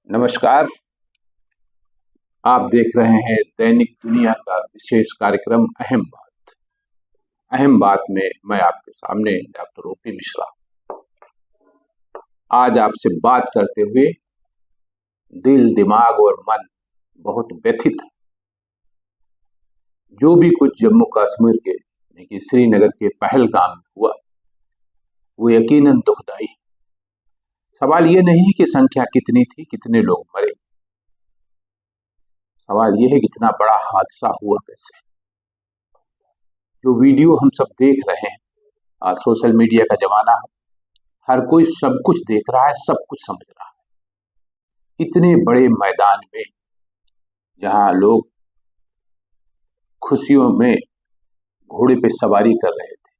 नमस्कार। आप देख रहे हैं दैनिक दुनिया का विशेष कार्यक्रम अहम बात। अहम बात में मैं आपके सामने डॉक्टर ओपी मिश्रा आज आपसे बात करते हुए दिल, दिमाग और मन बहुत व्यथित है। जो भी कुछ जम्मू कश्मीर के यानी कि श्रीनगर के पहलगाम में हुआ वो यकीनन दुखदाई है। सवाल ये नहीं कि संख्या कितनी थी, कितने लोग मरे, सवाल ये है कितना बड़ा हादसा हुआ कैसे। जो वीडियो हम सब देख रहे हैं, आज सोशल मीडिया का जमाना है, हर कोई सब कुछ देख रहा है, सब कुछ समझ रहा है। इतने बड़े मैदान में जहां लोग खुशियों में घोड़े पे सवारी कर रहे थे,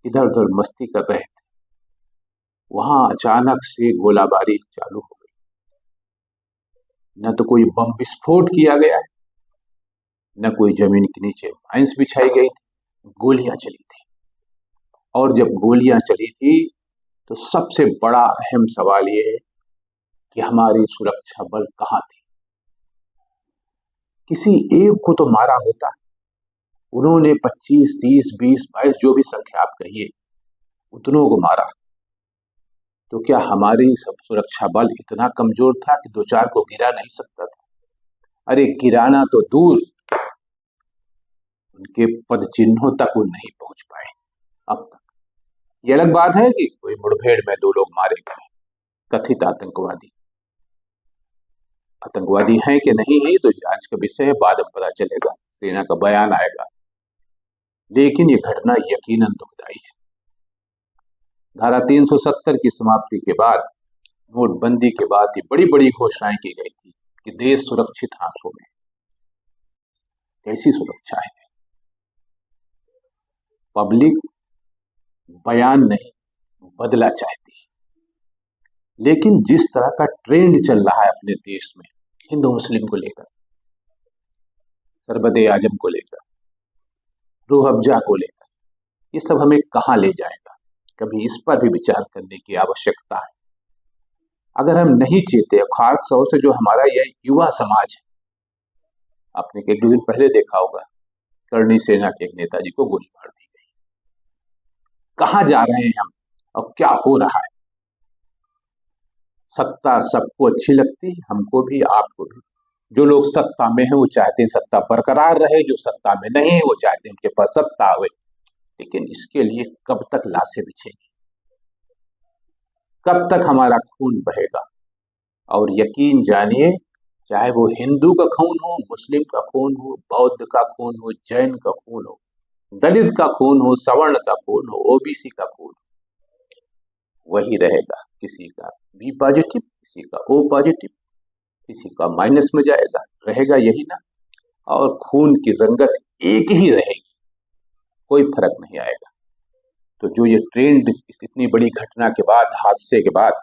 इधर उधर मस्ती कर रहे थे, वहां अचानक से गोलाबारी चालू हो गई। न तो कोई बम विस्फोट किया गया है, न कोई जमीन के नीचे माइंस बिछाई गई थी, गोलियां चली थी। और जब गोलियां चली थी तो सबसे बड़ा अहम सवाल ये है कि हमारी सुरक्षा बल कहाँ थे। किसी एक को तो मारा होता, उन्होंने 25, 30, 20, 22 जो भी संख्या आप कहिए उतनों को मारा। तो क्या हमारी सब सुरक्षा बल इतना कमजोर था कि दो चार को गिरा नहीं सकता था? अरे गिराना तो दूर, उनके पद चिन्हों तक वो नहीं पहुंच पाए अब तक। ये अलग बात है कि कोई मुठभेड़ में 2 लोग मारे गए, कथित आतंकवादी आतंकवादी हैं कि नहीं है तो जांच का विषय है, बाद में पता चलेगा, सेना का बयान आएगा। लेकिन ये घटना यकीनन दुखदाई है। धारा 370 की समाप्ति के बाद, नोटबंदी के बाद ये बड़ी बड़ी घोषणाएं की गई थी कि देश सुरक्षित हाथों में। कैसी सुरक्षा है? पब्लिक बयान नहीं, बदला चाहती है। लेकिन जिस तरह का ट्रेंड चल रहा है अपने देश में हिंदू मुस्लिम को लेकर, शरबत आजम को लेकर, रूह अफ़ज़ा को लेकर, ये सब हमें कहाँ ले जाएगा? कभी इस पर भी विचार करने की आवश्यकता है। अगर हम नहीं चेते, खास तौर से जो हमारा यह युवा समाज है, आपने एक दो दिन पहले देखा होगा करणी सेना के एक नेताजी को गोली मार दी गई। कहाँ जा रहे हैं हम और क्या हो रहा है? सत्ता सबको अच्छी लगती है, हमको भी आपको भी। जो लोग सत्ता में हैं वो चाहते हैं सत्ता बरकरार रहे, जो सत्ता में नहीं है वो चाहते हैं उनके पास सत्ता आवे। लेकिन इसके लिए कब तक लाशें बिछेंगी, कब तक हमारा खून बहेगा? और यकीन जानिए, चाहे वो हिंदू का खून हो, मुस्लिम का खून हो, बौद्ध का खून हो, जैन का खून हो, दलित का खून हो, सवर्ण का खून हो, ओबीसी का खून हो, वही रहेगा। किसी का बी पॉजिटिव, किसी का ओ पॉजिटिव, किसी का माइनस में जाएगा, रहेगा यही ना। और खून की रंगत एक ही रहेगी, कोई फर्क नहीं आएगा। तो जो ये ट्रेंड इतनी बड़ी घटना के बाद, हादसे के बाद,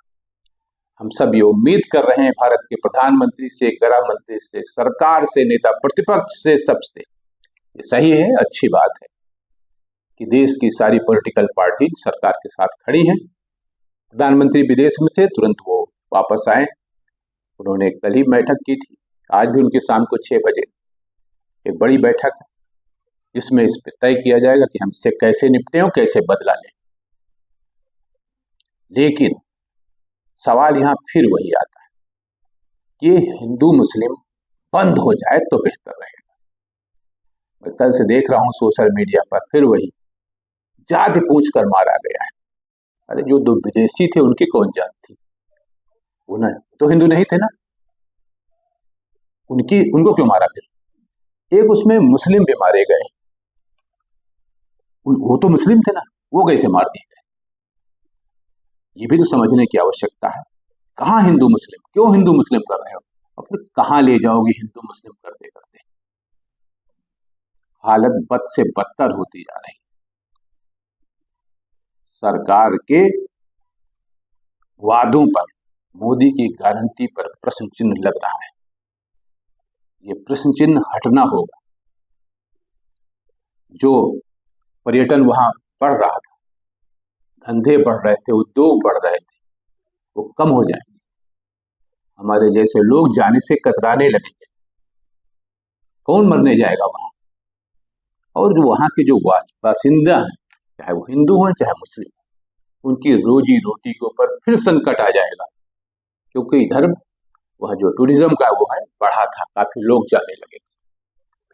हम सब ये उम्मीद कर रहे हैं भारत के प्रधानमंत्री से, गृह मंत्री से, सरकार से, नेता प्रतिपक्ष से, सबसे, ये सही है, अच्छी बात है कि देश की सारी पॉलिटिकल पार्टी सरकार के साथ खड़ी हैं। प्रधानमंत्री विदेश में थे, तुरंत वो वापस आए। उन्होंने कल ही बैठक की थी, आज भी उनकी शाम को 6 बजे एक बड़ी बैठक है जिसमें इस पर तय किया जाएगा कि हम इससे कैसे निपटें और कैसे बदला लें। लेकिन सवाल यहां फिर वही आता है कि हिंदू मुस्लिम बंद हो जाए तो बेहतर रहेगा। मैं कल से देख रहा हूं सोशल मीडिया पर फिर वही जाति पूछ कर मारा गया है। अरे जो 2 विदेशी थे उनकी कौन जात थी? वो ना तो हिंदू नहीं थे ना, उनको क्यों मारा? फिर एक उसमें मुस्लिम भी मारे गए, वो तो मुस्लिम थे ना, वो कैसे मार दिए गए? ये भी तो समझने की आवश्यकता है। कहाँ हिंदू मुस्लिम, क्यों हिंदू मुस्लिम कर रहे हो, और फिर कहाँ ले जाओगे हिंदू मुस्लिम करते करते? हालत बद से बदतर होती जा रही। सरकार के वादों पर, मोदी की गारंटी पर प्रश्न चिन्ह लग रहा है। ये प्रश्न चिन्ह हटना होगा। जो पर्यटन वहां बढ़ रहा था, धंधे बढ़ रहे थे, उद्योग बढ़ रहे थे, वो कम हो जाएंगे। हमारे जैसे लोग जाने से कतराने लगेंगे। कौन मरने जाएगा वहां? और जो वहां के जो बासिंदा हैं, चाहे वो हिंदू हैं चाहे मुस्लिम, उनकी रोजी रोटी के ऊपर फिर संकट आ जाएगा, क्योंकि इधर वह जो टूरिज्म का वो है बढ़ा था, काफी लोग जाने लगे,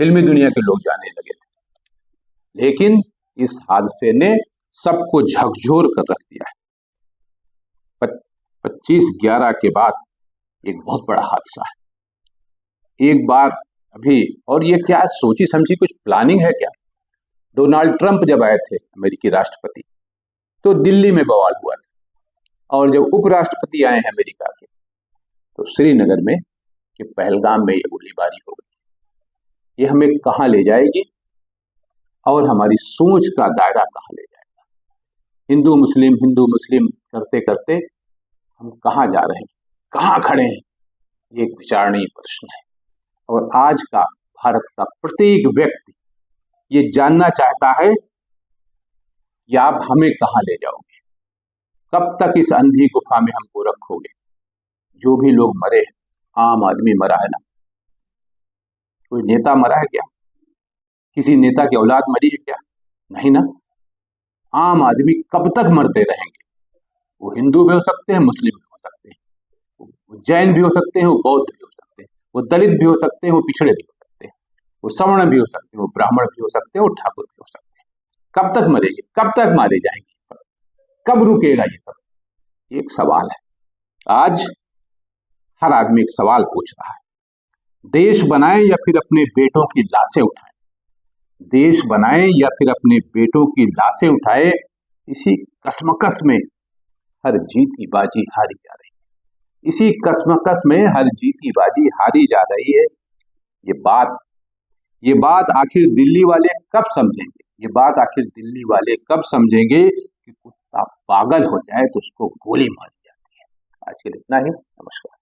फिल्मी दुनिया के लोग जाने लगे थे। लेकिन इस हादसे ने सबको झकझोर कर रख दिया है। 25/11 के बाद एक बहुत बड़ा हादसा है। एक बार अभी, और ये क्या सोची समझी कुछ प्लानिंग है क्या? डोनाल्ड ट्रंप जब आए थे अमेरिकी राष्ट्रपति, तो दिल्ली में बवाल हुआ था, और जब उपराष्ट्रपति आए हैं अमेरिका के, तो श्रीनगर में कि पहलगाम में ये गोलीबारी हो गई। ये हमें कहाँ ले जाएगी और हमारी सोच का दायरा कहाँ ले जाएगा? हिंदू मुस्लिम करते करते हम कहाँ जा रहे हैं, कहाँ खड़े हैं, ये एक विचारणीय प्रश्न है। और आज का भारत का प्रत्येक व्यक्ति ये जानना चाहता है कि आप हमें कहाँ ले जाओगे, कब तक इस अंधी गुफा में हमको रखोगे? जो भी लोग मरे, आम आदमी मरा है ना, कोई नेता मरा है क्या? किसी नेता की औलाद मरी है क्या? नहीं ना। आम आदमी कब तक मरते रहेंगे? वो हिंदू भी हो सकते हैं, मुस्लिम भी हो सकते हैं, वो जैन भी हो सकते हैं, वो बौद्ध भी हो सकते हैं, वो दलित भी हो सकते हैं, वो पिछड़े भी हो सकते हैं, वो सवर्ण भी हो सकते हैं, वो ब्राह्मण भी हो सकते हैं, वो ठाकुर भी हो सकते हैं। कब तक मरेंगे, कब तक मारे जाएंगे, कब रुकेगा ये सब? एक सवाल है। आज हर आदमी एक सवाल पूछ रहा है, देश बनाएं या फिर अपने बेटों की लाशें उठाएं? देश बनाएं या फिर अपने बेटों की लाशें उठाए, इसी कसमकस में हर जीती बाजी हारी जा रही है। इसी कसमकस में हर जीती बाजी हारी जा रही है। ये बात आखिर दिल्ली वाले कब समझेंगे? ये बात आखिर दिल्ली वाले कब समझेंगे कि कुत्ता पागल हो जाए तो उसको गोली मारी जाती है। आज के लिए इतना ही। नमस्कार।